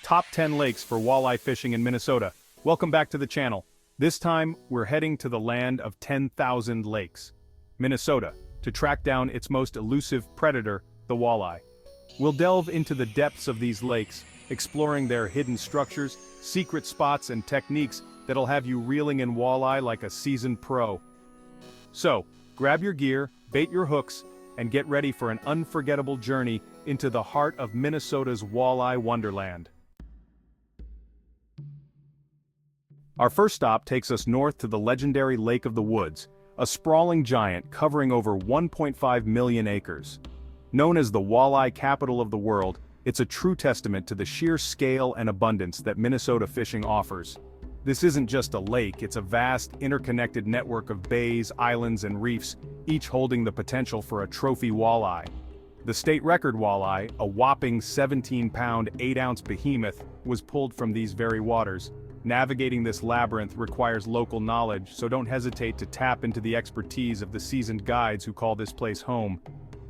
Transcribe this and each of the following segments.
Top 10 lakes for walleye fishing in Minnesota. Welcome back to the channel. This time, we're heading to the land of 10,000 lakes, Minnesota, to track down its most elusive predator, the walleye. We'll delve into the depths of these lakes, exploring their hidden structures, secret spots, and techniques that'll have you reeling in walleye like a seasoned pro. So, grab your gear, bait your hooks, and get ready for an unforgettable journey into the heart of Minnesota's walleye wonderland. Our first stop takes us north to the legendary Lake of the Woods, a sprawling giant covering over 1.5 million acres. Known as the walleye capital of the world, it's a true testament to the sheer scale and abundance that Minnesota fishing offers. This isn't just a lake, it's a vast, interconnected network of bays, islands, and reefs, each holding the potential for a trophy walleye. The state record walleye, a whopping 17-pound, 8-ounce behemoth, was pulled from these very waters. Navigating this labyrinth requires local knowledge, so don't hesitate to tap into the expertise of the seasoned guides who call this place home.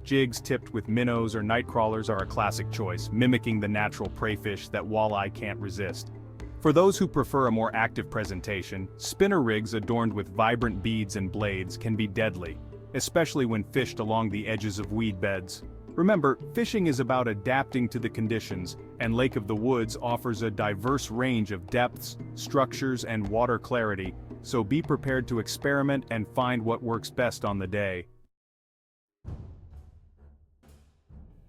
Jigs tipped with minnows or nightcrawlers are a classic choice, mimicking the natural prey fish that walleye can't resist. For those who prefer a more active presentation, spinner rigs adorned with vibrant beads and blades can be deadly, especially when fished along the edges of weed beds. Remember, fishing is about adapting to the conditions, and Lake of the Woods offers a diverse range of depths, structures, and water clarity, so be prepared to experiment and find what works best on the day.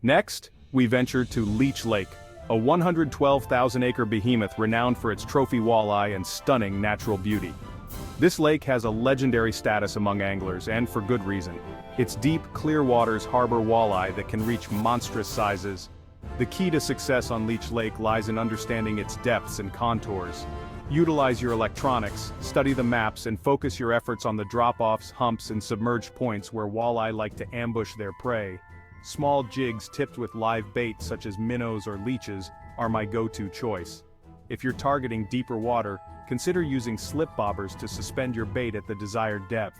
Next, we venture to Leech Lake, a 112,000-acre behemoth renowned for its trophy walleye and stunning natural beauty. This lake has a legendary status among anglers, and for good reason. Its deep, clear waters harbor walleye that can reach monstrous sizes. The key to success on Leech Lake lies in understanding its depths and contours. Utilize your electronics, study the maps, and focus your efforts on the drop-offs, humps, and submerged points where walleye like to ambush their prey. Small jigs tipped with live bait such as minnows or leeches are my go-to choice. If you're targeting deeper water, consider using slip bobbers to suspend your bait at the desired depth.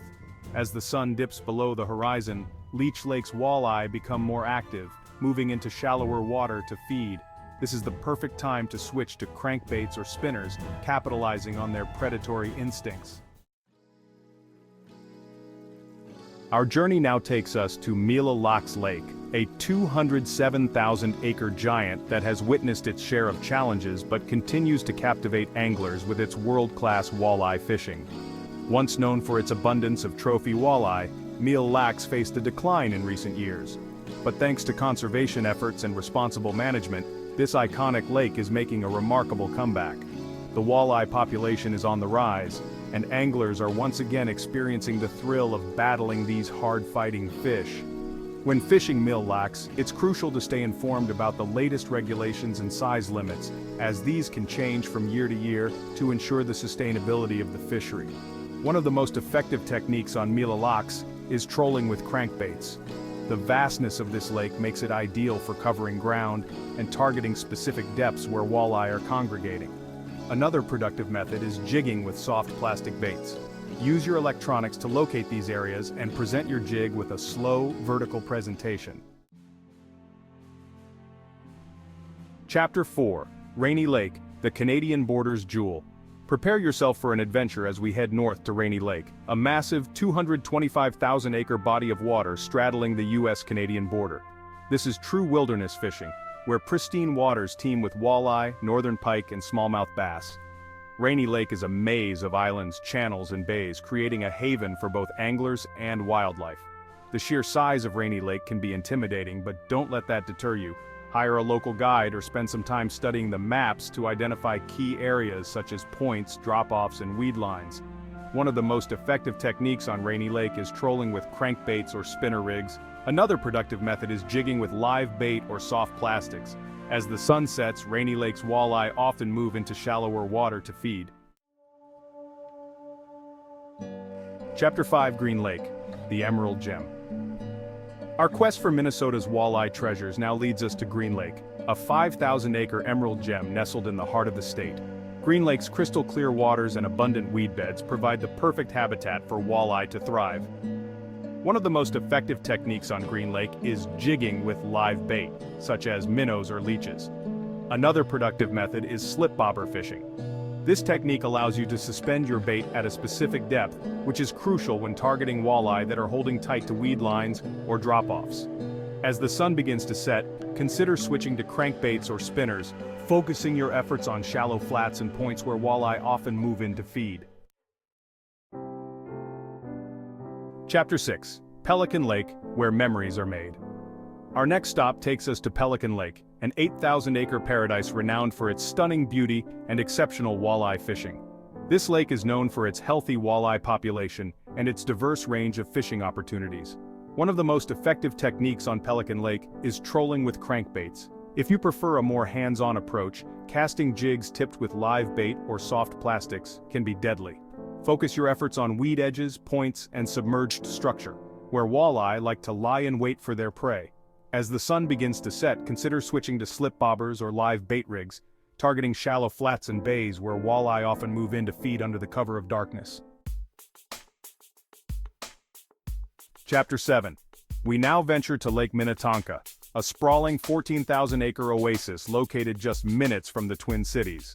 As the sun dips below the horizon, Leech Lake's walleye become more active, moving into shallower water to feed. This is the perfect time to switch to crankbaits or spinners, capitalizing on their predatory instincts. Our journey now takes us to Mille Lacs Lake, a 207,000-acre giant that has witnessed its share of challenges but continues to captivate anglers with its world-class walleye fishing. Once known for its abundance of trophy walleye, Mille Lacs faced a decline in recent years. But thanks to conservation efforts and responsible management, this iconic lake is making a remarkable comeback. The walleye population is on the rise, and anglers are once again experiencing the thrill of battling these hard-fighting fish. When fishing Mille Lacs, it's crucial to stay informed about the latest regulations and size limits, as these can change from year to year to ensure the sustainability of the fishery. One of the most effective techniques on Mille Lacs is trolling with crankbaits. The vastness of this lake makes it ideal for covering ground and targeting specific depths where walleye are congregating. Another productive method is jigging with soft plastic baits. Use your electronics to locate these areas and present your jig with a slow, vertical presentation. Chapter 4: Rainy Lake, the Canadian border's jewel. Prepare yourself for an adventure as we head north to Rainy Lake, a massive 225,000-acre body of water straddling the US-Canadian border. This is true wilderness fishing, where pristine waters teem with walleye, northern pike, and smallmouth bass. Rainy Lake is a maze of islands, channels, and bays, creating a haven for both anglers and wildlife. The sheer size of Rainy Lake can be intimidating, but don't let that deter you. Hire a local guide or spend some time studying the maps to identify key areas such as points, drop-offs, and weed lines. One of the most effective techniques on Rainy Lake is trolling with crankbaits or spinner rigs. Another productive method is jigging with live bait or soft plastics. As the sun sets, Rainy Lake's walleye often move into shallower water to feed. Chapter 5: Green Lake, the Emerald Gem. Our quest for Minnesota's walleye treasures now leads us to Green Lake, a 5,000-acre emerald gem nestled in the heart of the state. Green Lake's crystal-clear waters and abundant weed beds provide the perfect habitat for walleye to thrive. One of the most effective techniques on Green Lake is jigging with live bait, such as minnows or leeches. Another productive method is slip bobber fishing. This technique allows you to suspend your bait at a specific depth, which is crucial when targeting walleye that are holding tight to weed lines or drop-offs. As the sun begins to set, consider switching to crankbaits or spinners, focusing your efforts on shallow flats and points where walleye often move in to feed. Chapter 6. Pelican Lake, where memories are made. Our next stop takes us to Pelican Lake, an 8,000-acre paradise renowned for its stunning beauty and exceptional walleye fishing. This lake is known for its healthy walleye population and its diverse range of fishing opportunities. One of the most effective techniques on Pelican Lake is trolling with crankbaits. If you prefer a more hands-on approach, casting jigs tipped with live bait or soft plastics can be deadly. Focus your efforts on weed edges, points, and submerged structure, where walleye like to lie in wait for their prey. As the sun begins to set, consider switching to slip bobbers or live bait rigs, targeting shallow flats and bays where walleye often move in to feed under the cover of darkness. Chapter 7. We now venture to Lake Minnetonka, a sprawling 14,000-acre oasis located just minutes from the Twin Cities.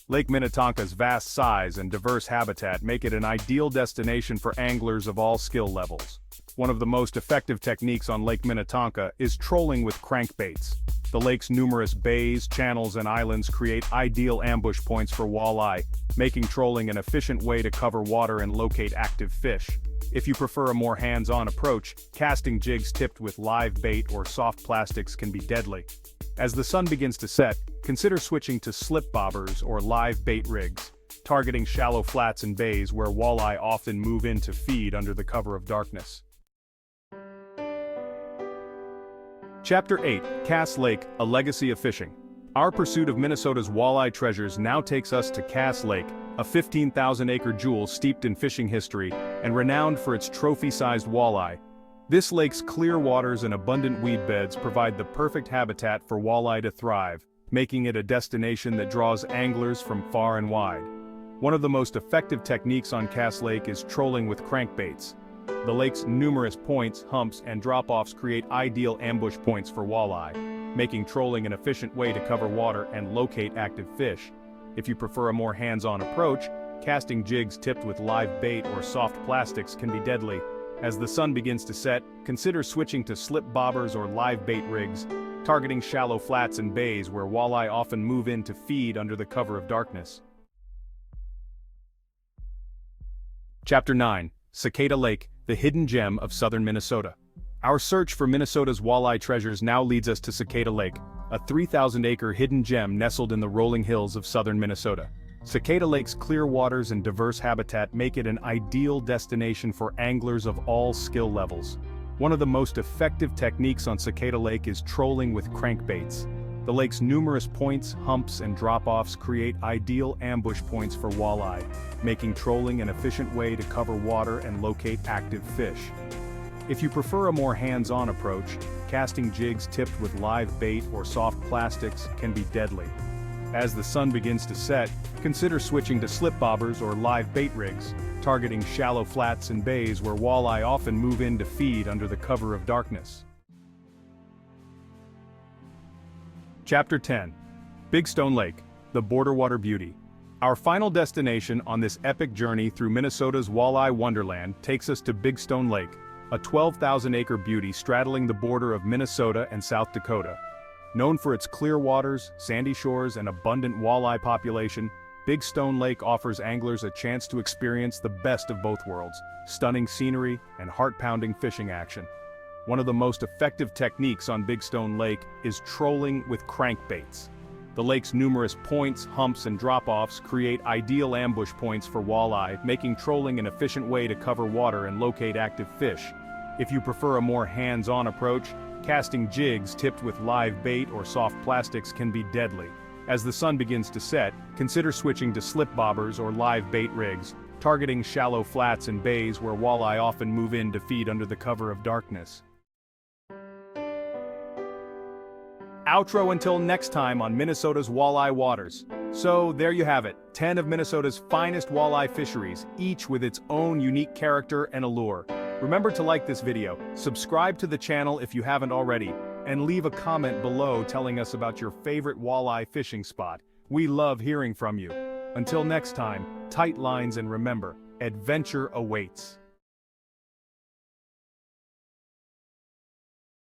Lake Minnetonka's vast size and diverse habitat make it an ideal destination for anglers of all skill levels. One of the most effective techniques on Lake Minnetonka is trolling with crankbaits. The lake's numerous bays, channels, and islands create ideal ambush points for walleye, making trolling an efficient way to cover water and locate active fish. If you prefer a more hands-on approach, casting jigs tipped with live bait or soft plastics can be deadly. As the sun begins to set, consider switching to slip bobbers or live bait rigs, targeting shallow flats and bays where walleye often move in to feed under the cover of darkness. Chapter 8. Cass Lake, a legacy of fishing. Our pursuit of Minnesota's walleye treasures now takes us to Cass Lake, a 15,000-acre jewel steeped in fishing history and renowned for its trophy-sized walleye. This lake's clear waters and abundant weed beds provide the perfect habitat for walleye to thrive, making it a destination that draws anglers from far and wide. One of the most effective techniques on Cass Lake is trolling with crankbaits. The lake's numerous points, humps, and drop-offs create ideal ambush points for walleye, making trolling an efficient way to cover water and locate active fish. If you prefer a more hands-on approach, casting jigs tipped with live bait or soft plastics can be deadly. As the sun begins to set, consider switching to slip bobbers or live bait rigs, targeting shallow flats and bays where walleye often move in to feed under the cover of darkness. Chapter 9. Cicada Lake, the hidden gem of southern Minnesota. Our search for Minnesota's walleye treasures now leads us to Cicada Lake, a 3,000-acre hidden gem nestled in the rolling hills of southern Minnesota. Cicada Lake's clear waters and diverse habitat make it an ideal destination for anglers of all skill levels. One of the most effective techniques on Cicada Lake is trolling with crankbaits. The lake's numerous points, humps, and drop-offs create ideal ambush points for walleye, making trolling an efficient way to cover water and locate active fish. If you prefer a more hands-on approach, casting jigs tipped with live bait or soft plastics can be deadly. As the sun begins to set, consider switching to slip bobbers or live bait rigs, targeting shallow flats and bays where walleye often move in to feed under the cover of darkness. Chapter 10. Big Stone Lake, the border water beauty. Our final destination on this epic journey through Minnesota's walleye wonderland takes us to Big Stone Lake, a 12,000-acre beauty straddling the border of Minnesota and South Dakota. Known for its clear waters, sandy shores, and abundant walleye population, Big Stone Lake offers anglers a chance to experience the best of both worlds, stunning scenery and heart-pounding fishing action. One of the most effective techniques on Big Stone Lake is trolling with crankbaits. The lake's numerous points, humps, and drop-offs create ideal ambush points for walleye, making trolling an efficient way to cover water and locate active fish. If you prefer a more hands-on approach, casting jigs tipped with live bait or soft plastics can be deadly. As the sun begins to set, consider switching to slip bobbers or live bait rigs, targeting shallow flats and bays where walleye often move in to feed under the cover of darkness. Outro until next time on Minnesota's walleye waters. So there you have it, 10 of Minnesota's finest walleye fisheries, each with its own unique character and allure. Remember to like this video, subscribe to the channel if you haven't already, And leave a comment below telling us about your favorite walleye fishing spot. We love hearing from you. Until next time, tight lines and remember, adventure awaits.